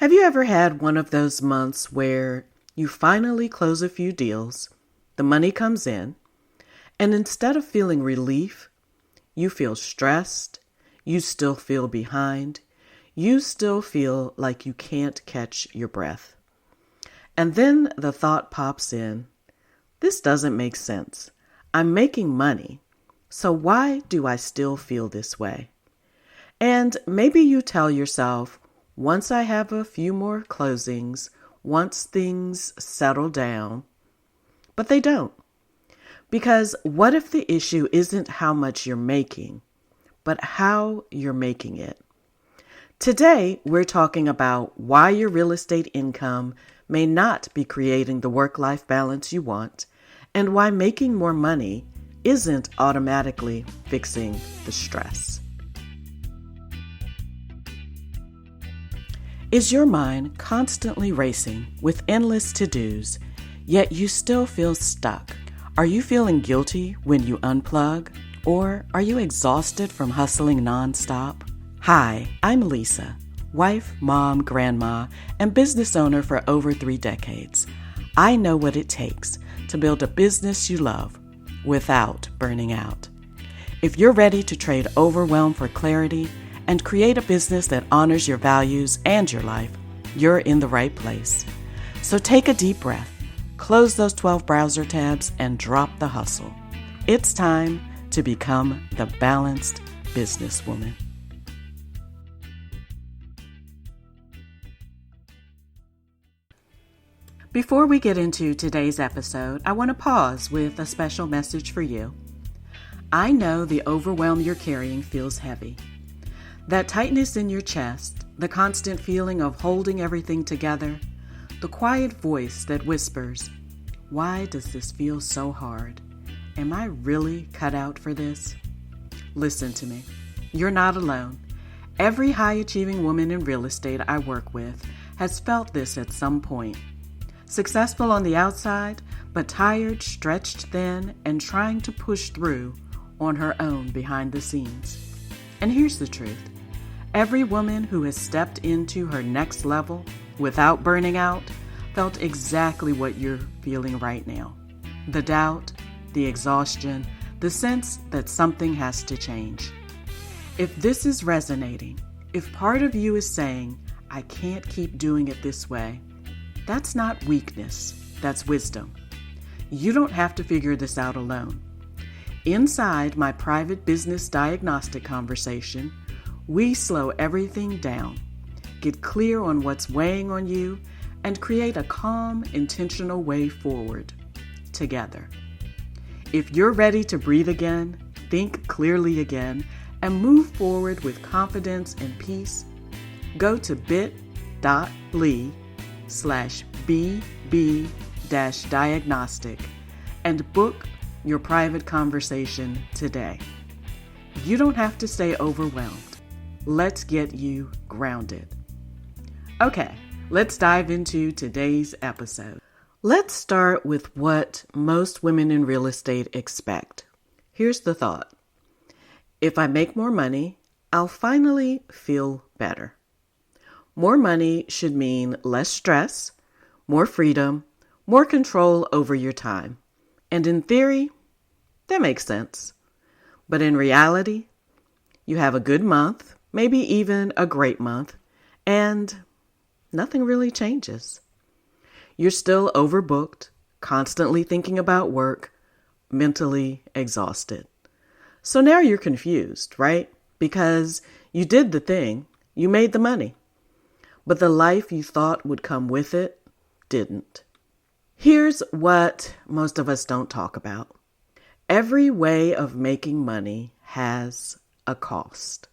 Have you ever had one of those months where you finally close a few deals, the money comes in, and instead of feeling relief, you feel stressed, you still feel behind, you still feel like you can't catch your breath. And then the thought pops in, this doesn't make sense. I'm making money, so why do I still feel this way? And maybe you tell yourself, once I have a few more closings, once things settle down, but they don't. Because what if the issue isn't how much you're making, but how you're making it? Today, we're talking about why your real estate income may not be creating the work-life balance you want, and why making more money isn't automatically fixing the stress. Is your mind constantly racing with endless to-dos, yet you still feel stuck? Are you feeling guilty when you unplug? Or are you exhausted from hustling nonstop? Hi, I'm Lisa, wife, mom, grandma, and business owner for over 3 decades. I know what it takes to build a business you love without burning out. If you're ready to trade overwhelm for clarity and create a business that honors your values and your life, you're in the right place. So take a deep breath, close those 12 browser tabs, and drop the hustle. It's time to become the balanced businesswoman. Before we get into today's episode, I want to pause with a special message for you. I know the overwhelm you're carrying feels heavy. That tightness in your chest, the constant feeling of holding everything together, the quiet voice that whispers, why does this feel so hard? Am I really cut out for this? Listen to me. You're not alone. Every high-achieving woman in real estate I work with has felt this at some point. Successful on the outside, but tired, stretched thin, and trying to push through on her own behind the scenes. And here's the truth. Every woman who has stepped into her next level without burning out felt exactly what you're feeling right now. The doubt, the exhaustion, the sense that something has to change. If this is resonating, if part of you is saying, I can't keep doing it this way, that's not weakness, that's wisdom. You don't have to figure this out alone. Inside my private business diagnostic conversation, we slow everything down, get clear on what's weighing on you, and create a calm, intentional way forward together. If you're ready to breathe again, think clearly again, and move forward with confidence and peace, go to bit.ly/bb-diagnostic and book your private conversation today. You don't have to stay overwhelmed. Let's get you grounded. Okay, let's dive into today's episode. Let's start with what most women in real estate expect. Here's the thought. If I make more money, I'll finally feel better. More money should mean less stress, more freedom, more control over your time. And in theory, that makes sense. But in reality, you have a good month, maybe even a great month, and nothing really changes. You're still overbooked, constantly thinking about work, mentally exhausted. So now you're confused, right? Because you did the thing, you made the money, but the life you thought would come with it didn't. Here's what most of us don't talk about. Every way of making money has a cost.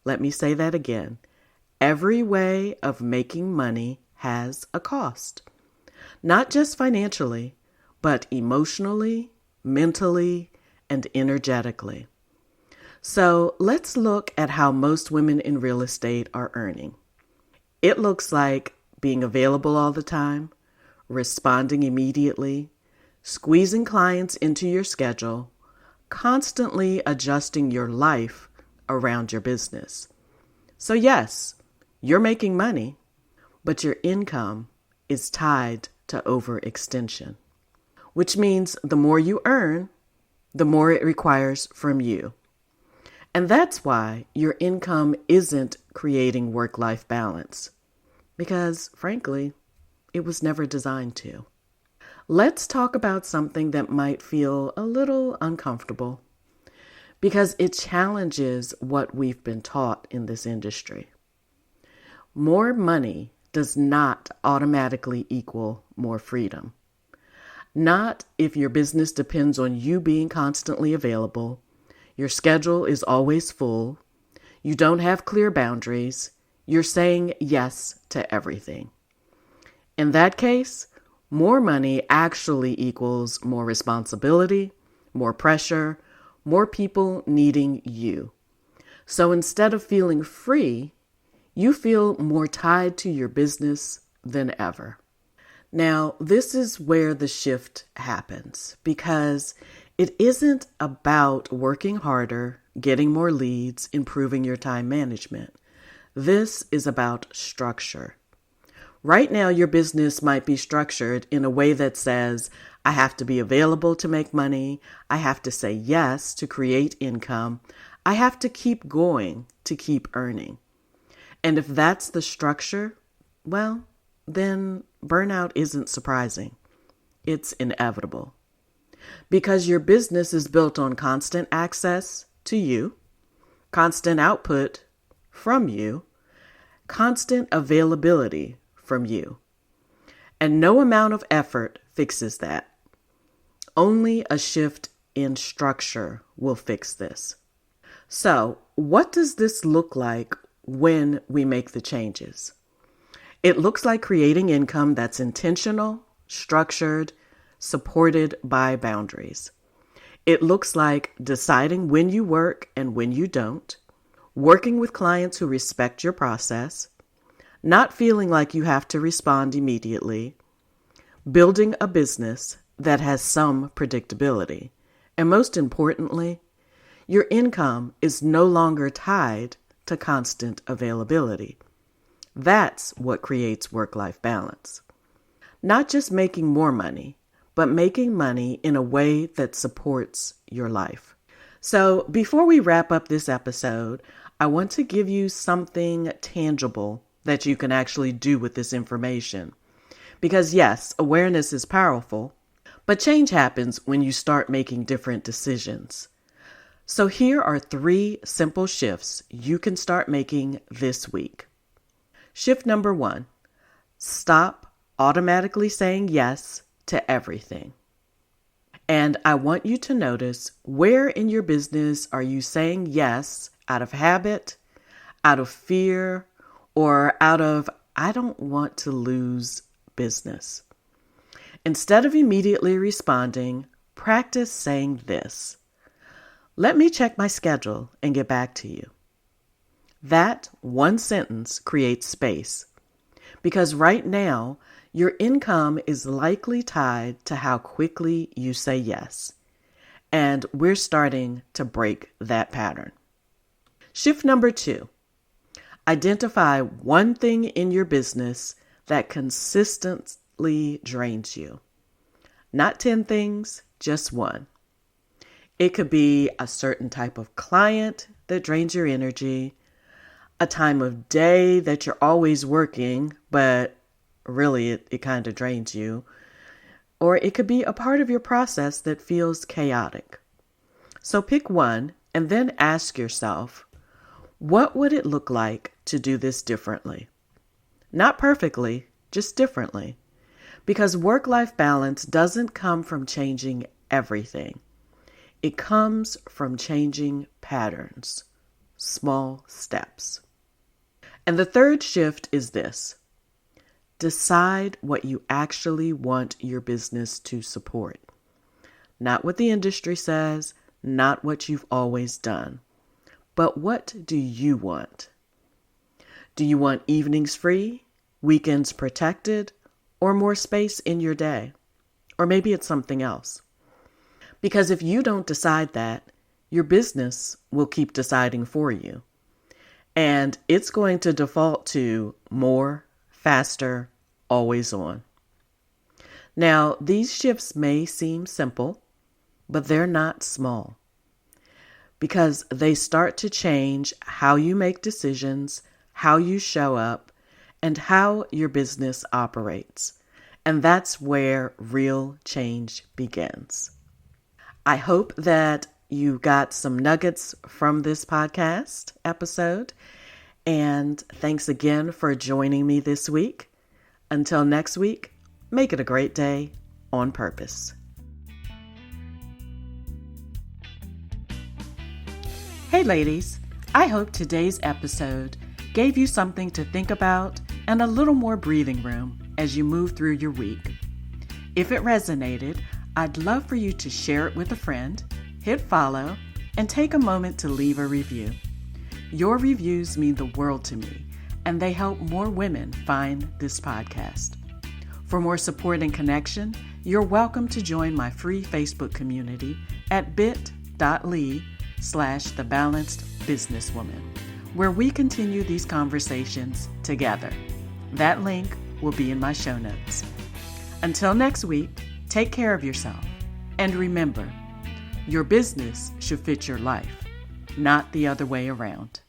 Let me say that again. Every way of making money has a cost. Not just financially, but emotionally, mentally, and energetically. So let's look at how most women in real estate are earning. It looks like being available all the time, responding immediately, squeezing clients into your schedule, constantly adjusting your life around your business. So yes, you're making money, but your income is tied to overextension, which means the more you earn, the more it requires from you. And that's why your income isn't creating work-life balance, because frankly, it was never designed to. Let's talk about something that might feel a little uncomfortable because it challenges what we've been taught in this industry. More money does not automatically equal more freedom. Not if your business depends on you being constantly available, your schedule is always full, you don't have clear boundaries, you're saying yes to everything. In that case, more money actually equals more responsibility, more pressure, more people needing you. So instead of feeling free, you feel more tied to your business than ever. Now, this is where the shift happens because it isn't about working harder, getting more leads, improving your time management. This is about structure. Right now, your business might be structured in a way that says, I have to be available to make money. I have to say yes to create income. I have to keep going to keep earning. And if that's the structure, well, then burnout isn't surprising. It's inevitable. Because your business is built on constant access to you, constant output from you, constant availability from you. And no amount of effort fixes that. Only a shift in structure will fix this. So, what does this look like when we make the changes? It looks like creating income that's intentional, structured, supported by boundaries. It looks like deciding when you work and when you don't, working with clients who respect your process, not feeling like you have to respond immediately, building a business that has some predictability, and most importantly, your income is no longer tied to constant availability. That's what creates work-life balance. Not just making more money, but making money in a way that supports your life. So before we wrap up this episode, I want to give you something tangible that you can actually do with this information. Because yes, awareness is powerful, but change happens when you start making different decisions. So here are 3 simple shifts you can start making this week. Shift number 1, stop automatically saying yes to everything. And I want you to notice where in your business are you saying yes out of habit, out of fear, or out of, I don't want to lose business. Instead of immediately responding, practice saying this: let me check my schedule and get back to you. That one sentence creates space because right now your income is likely tied to how quickly you say yes. And we're starting to break that pattern. Shift number 2. Identify one thing in your business that consistently drains you. Not 10 things, just one. It could be a certain type of client that drains your energy, a time of day that you're always working, but really it kind of drains you, or it could be a part of your process that feels chaotic. So pick one and then ask yourself, what would it look like to do this differently? Not perfectly, just differently. Because work-life balance doesn't come from changing everything. It comes from changing patterns, small steps. And the third shift is this: decide what you actually want your business to support. Not what the industry says, not what you've always done, but what do you want? Do you want evenings free, weekends protected, or more space in your day? Or maybe it's something else. Because if you don't decide that, your business will keep deciding for you. And it's going to default to more, faster, always on. Now, these shifts may seem simple, but they're not small because they start to change how you make decisions, how you show up, and how your business operates. And that's where real change begins. I hope that you got some nuggets from this podcast episode. And thanks again for joining me this week. Until next week, make it a great day on purpose. Hey ladies, I hope today's episode gave you something to think about and a little more breathing room as you move through your week. If it resonated, I'd love for you to share it with a friend, hit follow, and take a moment to leave a review. Your reviews mean the world to me, and they help more women find this podcast. For more support and connection, you're welcome to join my free Facebook community at bit.ly/thebalancedbusinesswoman, where we continue these conversations together. That link will be in my show notes. Until next week, take care of yourself. And remember, your business should fit your life, not the other way around.